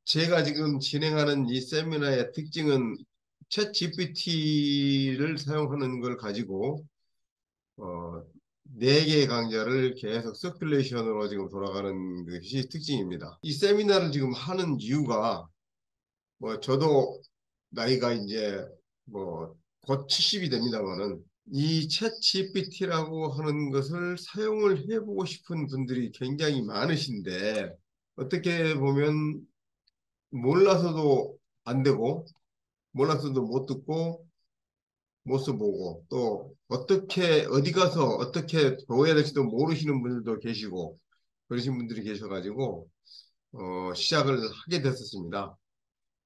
제가 지금 진행하는 이 세미나의 특징은 챗 GPT를 사용하는 걸 가지고 어, 4개의 강좌를 계속 서큘레이션으로 지금 돌아가는 것이 특징입니다. 이 세미나를 지금 하는 이유가 뭐 저도 나이가 이제 뭐 곧 70이 됩니다만은 이 챗 GPT라고 하는 것을 사용을 해보고 싶은 분들이 굉장히 많으신데 어떻게 보면 몰라서도 안 되고 몰라서도 못 듣고 못 써보고 또 어떻게 어디 가서 어떻게 배워야 될지도 모르시는 분들도 계시고 그러신 분들이 계셔가지고 시작을 하게 됐었습니다.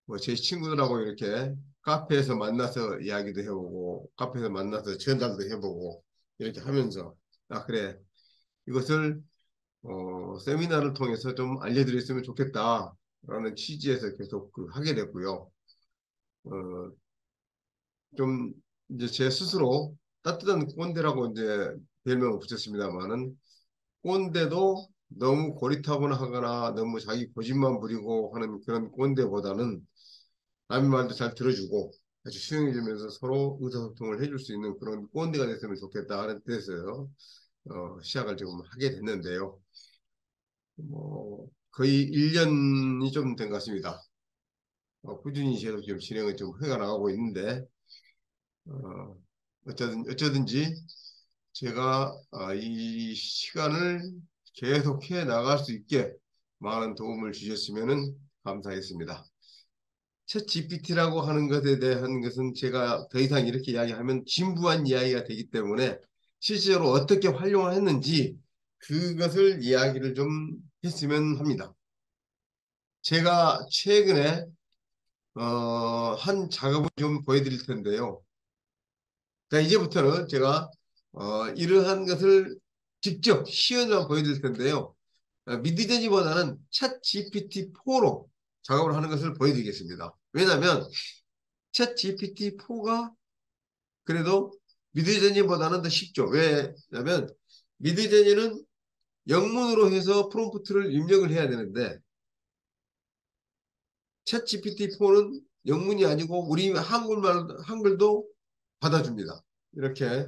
뭐 제 친구들하고 이렇게 카페에서 만나서 이야기도 해보고 카페에서 만나서 전달도 해보고 이렇게 하면서 아 그래 이것을 세미나를 통해서 좀 알려드렸으면 좋겠다라는 취지에서 계속 하게 됐고요. 어, 좀 이제 제 스스로 따뜻한 꼰대라고 이제 별명을 붙였습니다만은 꼰대도 너무 고리타분하거나 하거나 너무 자기 고집만 부리고 하는 그런 꼰대보다는 남의 말도 잘 들어주고 아주 수용해주면서 서로 의사소통을 해줄 수 있는 그런 꼰대가 됐으면 좋겠다 하는 뜻에서 시작을 지금 하게 됐는데요. 뭐 거의 1년이 좀 된 것 같습니다. 꾸준히 계속 지금 진행을 좀 해가 나가고 있는데 어, 어쩌든지 제가 이 시간을 계속해 나갈 수 있게 많은 도움을 주셨으면 감사하겠습니다. 챗 GPT라고 하는 것에 대한 것은 제가 더 이상 이렇게 이야기하면 진부한 이야기가 되기 때문에 실제로 어떻게 활용을 했는지 그것을 이야기를 좀 했으면 합니다. 제가 최근에 한 작업을 좀 보여드릴 텐데요. 자, 이제부터는 제가 이러한 것을 직접 시연을 보여드릴 텐데요. 미드저니보다는 챗 GPT-4로 작업을 하는 것을 보여드리겠습니다. 왜냐하면 챗 GPT-4가 그래도 미드저니보다는 더 쉽죠. 왜냐하면 미드저니는 영문으로 해서 프롬프트를 입력을 해야 되는데 챗 GPT-4는 영문이 아니고 우리 한글도 받아줍니다. 이렇게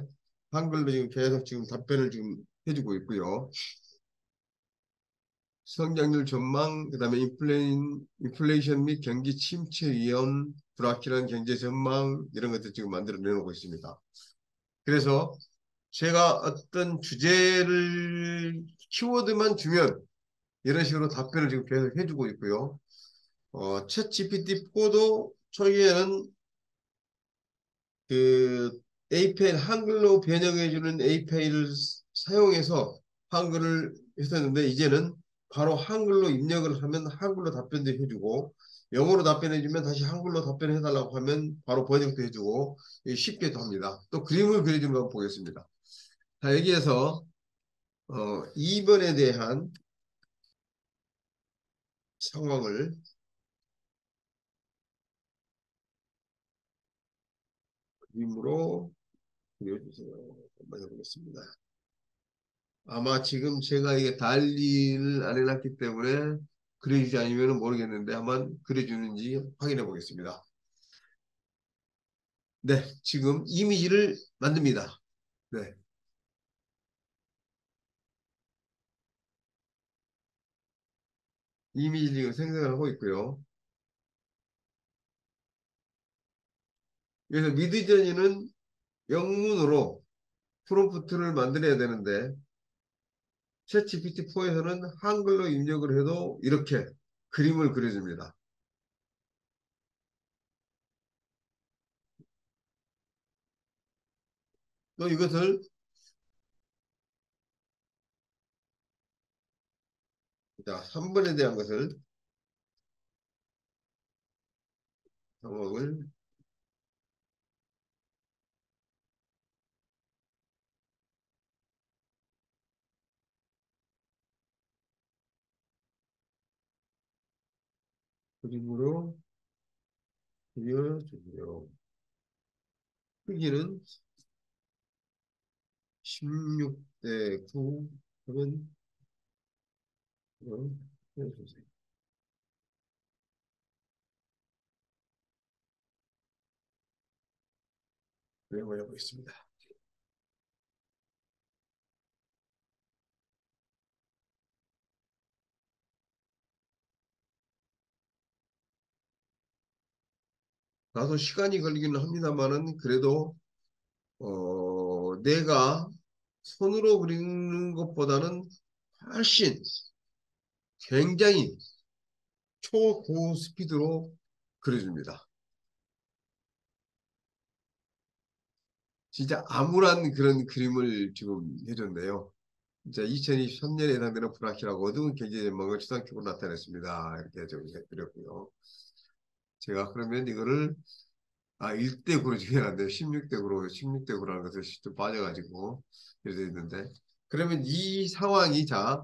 한글로 지금 계속 지금 답변을 지금 해주고 있고요. 성장률 전망, 그다음에 인플레이션 및 경기 침체 위험, 불확실한 경제 전망 이런 것들 지금 만들어 내놓고 있습니다. 그래서 제가 어떤 주제를 키워드만 주면 이런 식으로 답변을 지금 계속 해주고 있고요. 챗 GPT-4도 초기에는 그 API 한글로 번역해주는 API를 사용해서 한글을 했었는데 이제는 바로 한글로 입력을 하면 한글로 답변도 해주고 영어로 답변해주면 다시 한글로 답변해달라고 하면 바로 번역도 해주고 쉽게도 합니다. 또 그림을 그려주는 거 보겠습니다. 자, 여기에서 2번에 대한 상황을 그림으로 그려주세요. 한번 해보겠습니다. 아마 지금 제가 이게 달리를 안 해놨기 때문에 그려주지 않으면 모르겠는데 한번 그려주는지 확인해 보겠습니다. 네, 지금 이미지를 만듭니다. 네, 이미지 지금 생성을 하고 있고요. 그래서 미드저니는 영문으로 프롬프트를 만들어야 되는데 챗 GPT-4에서는 한글로 입력을 해도 이렇게 그림을 그려줍니다. 또 이것을 자, 3번에 대한 것을 상황을 그림으로 그려주고요. 크기는 16대 9 하면 해주세요. 그림을 해보겠습니다. 다소 시간이 걸리기는 합니다만은 그래도 내가 손으로 그리는 것보다는 훨씬 굉장히 초고속 스피드로 그려줍니다. 진짜 암울한 그런 그림을 지금 해줬네요. 이제 2023년에 해당되는 불확실하고 어두운 경제 전망을 추상적으로 나타냈습니다. 이렇게 좀 해드렸고요. 제가 그러면 이거를 1대 9로 지면 안 돼요. 16대 9로 16대 9라는 것을 좀 빠져가지고 이렇게 있는데 그러면 이 상황이 자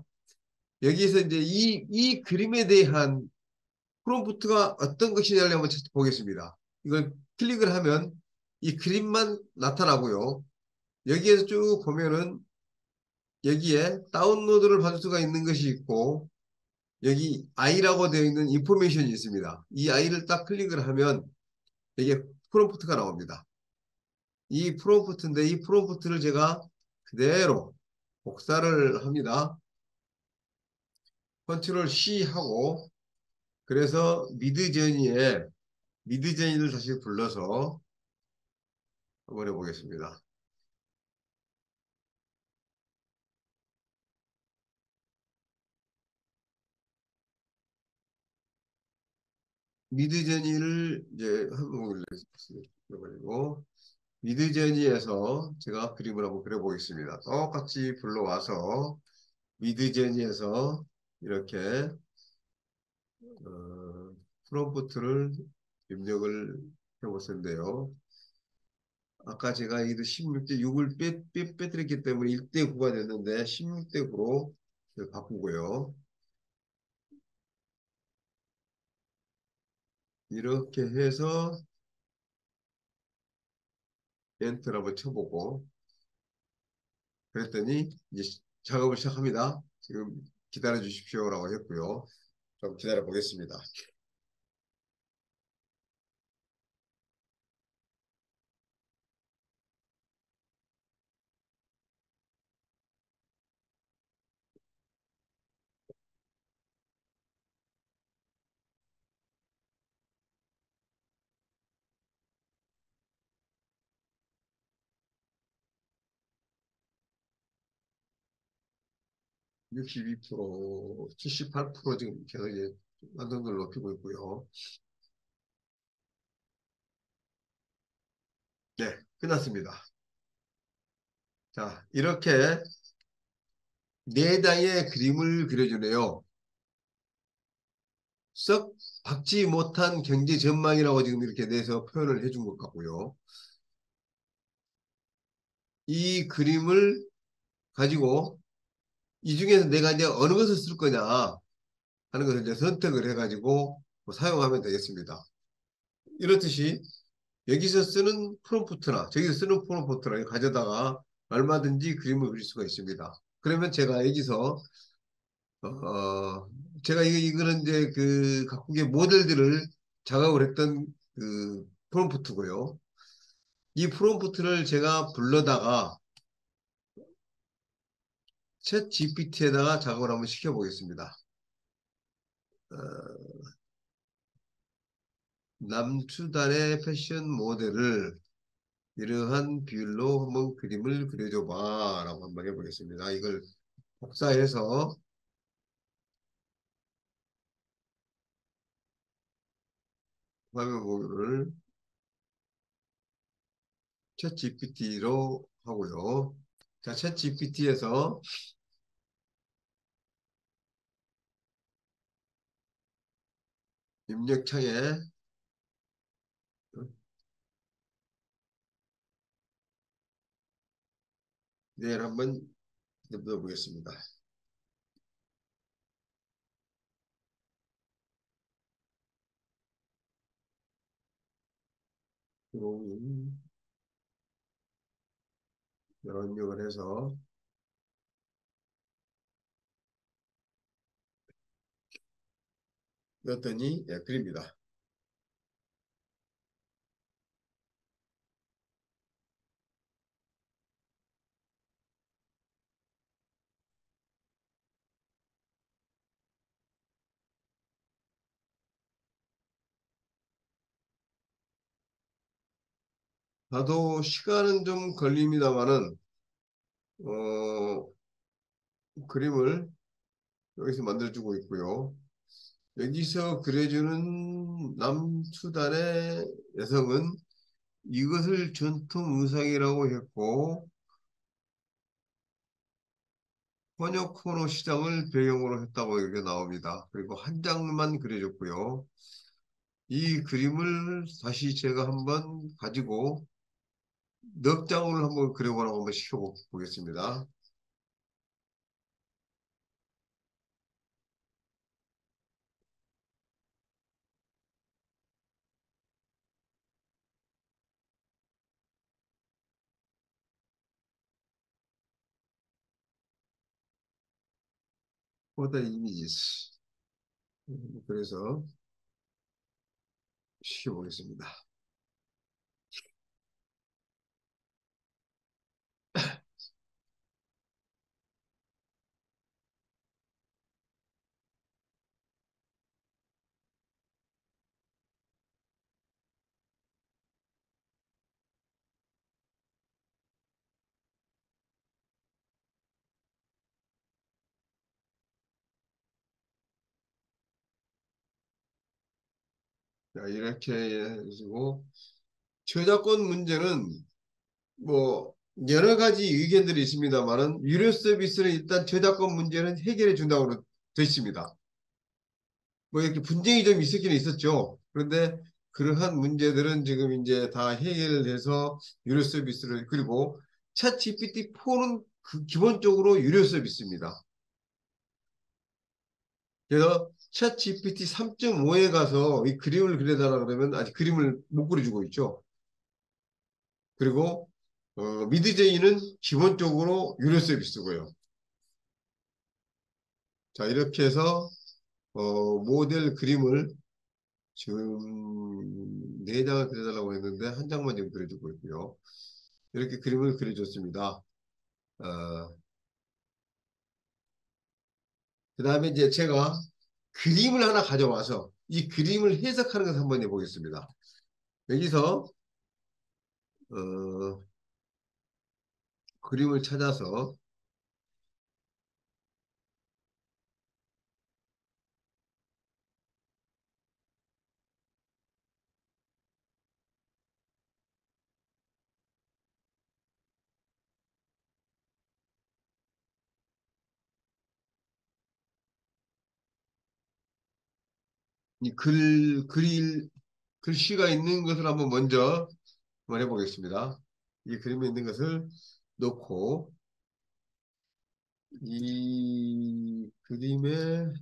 여기서 이제 이 그림에 대한 프롬프트가 어떤 것이냐를 한번 보겠습니다. 이걸 클릭을 하면 이 그림만 나타나고요. 여기에서 쭉 보면은 여기에 다운로드를 받을 수가 있는 것이 있고 여기 I라고 되어 있는 인포메이션이 있습니다. 이 I를 딱 클릭을 하면 이게 프롬프트가 나옵니다. 이 프롬프트인데 이 프롬프트를 제가 그대로 복사를 합니다. 컨트롤 C 하고 그래서 미드저니를 다시 불러서 한번 해보겠습니다. 미드저니를 이제 한번 올려가지고 미드저니에서 제가 그림을 한번 그려보겠습니다. 똑같이 불러와서 미드저니에서 이렇게 어, 프롬프트를 입력을 해볼 텐데요. 아까 제가 이도 16대 6을 빼뜨렸기 때문에 1대 9가 됐는데 16대 9로 바꾸고요. 이렇게 해서 엔터를 한번 쳐보고 그랬더니 이제 작업을 시작합니다. 지금 기다려 주십시오라고 했고요. 좀 기다려 보겠습니다. 62%, 78% 지금 계속 이제 완성도를 높이고 있고요. 네, 끝났습니다. 자, 이렇게 네 장의 그림을 그려주네요. 썩 박지 못한 경제 전망이라고 지금 이렇게 내서 표현을 해준 것 같고요. 이 그림을 가지고 이 중에서 내가 이제 어느 것을 쓸 거냐 하는 것을 이제 선택을 해가지고 뭐 사용하면 되겠습니다. 이렇듯이 여기서 쓰는 프롬프트나 저기서 쓰는 프롬프트나 가져다가 얼마든지 그림을 그릴 수가 있습니다. 그러면 제가 여기서 제가 이거는 이제 그 각국의 모델들을 작업을 했던 그 프롬프트고요. 이 프롬프트를 제가 불러다가 챗 GPT에다가 작업을 한번 시켜보겠습니다. 어, 남수단의 패션 모델을 이러한 비율로 한번 그림을 그려줘봐 라고 한번 해보겠습니다. 이걸 복사해서 화면 공유를 챗 GPT로 하고요. 자, 챗 GPT에서 입력창에 내일 한번 넣어보겠습니다. 이런 입력을 해서 넣었더니 예, 그립니다. 나도 시간은 좀 걸립니다만은 어, 그림을 여기서 만들어주고 있고요. 여기서 그려주는 남수단의 여성은 이것을 전통 의상이라고 했고 호노코노 시장을 배경으로 했다고 이렇게 나옵니다. 그리고 한 장만 그려줬고요. 이 그림을 다시 제가 한번 가지고 넉 장을 한번 그려보라고 한번 시켜보겠습니다. For the images. 그래서 시켜보겠습니다. 자, 이렇게 해주고 저작권 문제는 뭐 여러 가지 의견들이 있습니다만은 유료 서비스는 일단 저작권 문제는 해결해 준다고 되어 있습니다. 뭐 이렇게 분쟁이 좀 있었긴 있었죠. 그런데 그러한 문제들은 지금 이제 다 해결돼서 유료 서비스를 그리고 챗 GPT-4는 그 기본적으로 유료 서비스입니다. 그래서 챗 GPT 3.5에 가서 이 그림을 그려달라 그러면 아직 그림을 못 그려주고 있죠. 그리고 미드제이는 기본적으로 유료 서비스고요. 자, 이렇게 해서 모델 그림을 지금 네 장을 그려달라고 했는데 한 장만 지금 그려주고 있고요. 이렇게 그림을 그려줬습니다. 그 다음에 이제 제가 그림을 하나 가져와서 이 그림을 해석하는 것을 한번 해보겠습니다. 여기서 어, 그림을 찾아서 이 글씨가 있는 것을 한번 먼저 한번 해보겠습니다. 이 그림에 있는 것을 놓고 이 그림에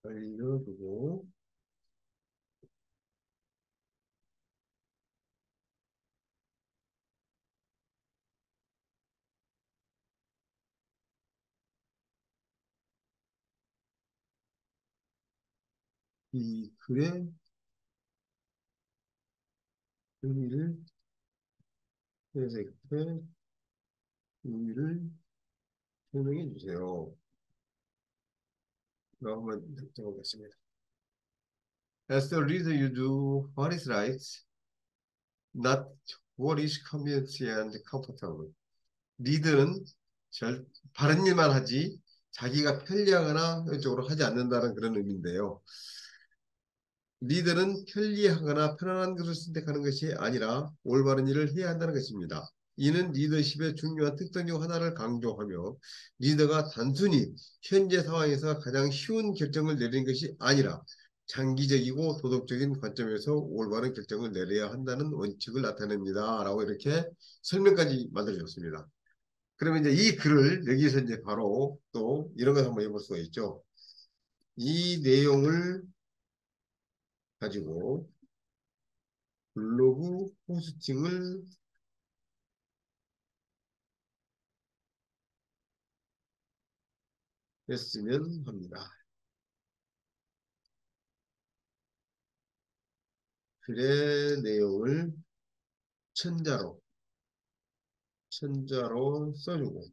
알려두고 이 글의 의미를 해석해 의미를 설명해 주세요. 한번 적어보겠습니다. As the reader you do what is right, not what is convenient and comfortable. 리드는 바른 일만 하지 자기가 편리하거나 쪽으로 하지 않는다는 그런 의미인데요. 리더는 편리하거나 편안한 것을 선택하는 것이 아니라 올바른 일을 해야 한다는 것입니다. 이는 리더십의 중요한 특성 중 하나를 강조하며 리더가 단순히 현재 상황에서 가장 쉬운 결정을 내리는 것이 아니라 장기적이고 도덕적인 관점에서 올바른 결정을 내려야 한다는 원칙을 나타냅니다. 라고 이렇게 설명까지 만들어줬습니다. 그러면 이제 이 글을 여기서 이제 바로 또 이런 걸 한번 해볼 수가 있죠. 이 내용을 가지고 블로그 포스팅을 했으면 합니다. 글의 내용을 천자로, 천자로 써주고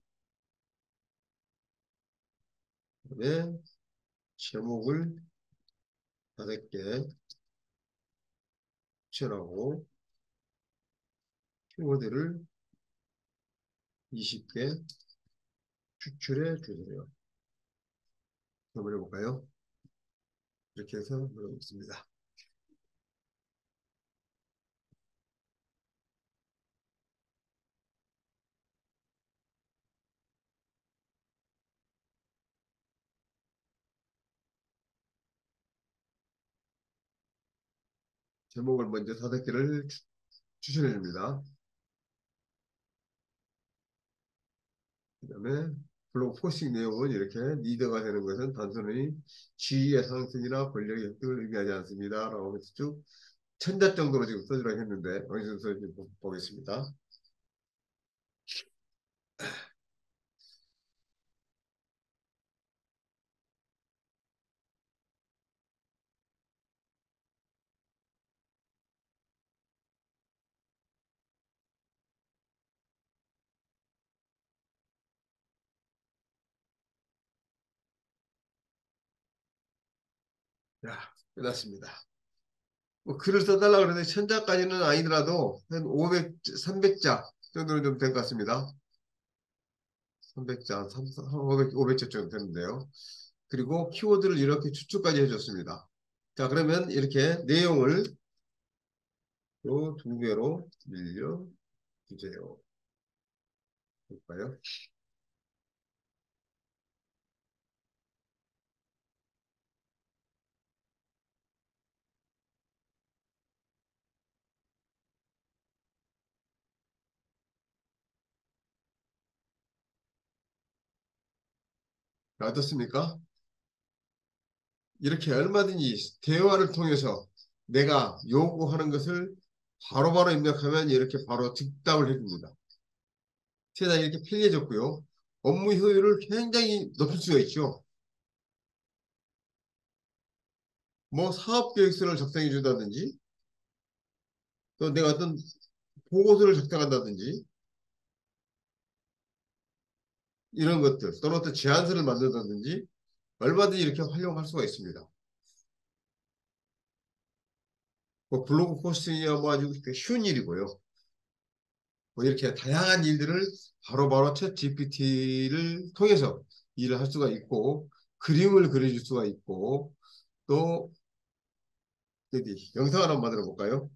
그다음에 제목을 5개 추천하고 키워드를 20개 추출해 주세요. 한번 해볼까요? 이렇게 해서 눌러보겠습니다. 제목을 먼저 5개를 추천해 줍니다. 그 다음에 블로그 포스팅 내용은 이렇게 리더가 되는 것은 단순히 지위의 상승이나 권력의 획득을 의미하지 않습니다. 라고 해서 쭉 1000자 정도로 지금 써주라고 했는데 어느 정도 써있는지 보겠습니다. 자, 끝났습니다. 뭐 글을 써달라고 그러는데 1000자까지는 아니더라도 한 500, 300자 정도는 좀 될 것 같습니다. 300자, 500자 정도 되는데요. 그리고 키워드를 이렇게 추출까지 해줬습니다. 자, 그러면 이렇게 내용을 요 2개로 늘려주세요. 볼까요? 자, 어떻습니까? 이렇게 얼마든지 대화를 통해서 내가 요구하는 것을 바로바로 입력하면 이렇게 바로 즉답을 해줍니다. 세상이 이렇게 편리해졌고요. 업무 효율을 굉장히 높일 수가 있죠. 뭐 사업 계획서를 작성해 준다든지 또 내가 어떤 보고서를 작성한다든지 이런 것들 또는 어떤 제안서를 만든다든지 얼마든지 이렇게 활용할 수가 있습니다. 뭐 블로그 포스팅이야 뭐 아주 쉬운 일이고요. 뭐 이렇게 다양한 일들을 바로바로 챗 GPT를 통해서 일을 할 수가 있고 그림을 그려줄 수가 있고 또 여기 영상을 한번 만들어 볼까요?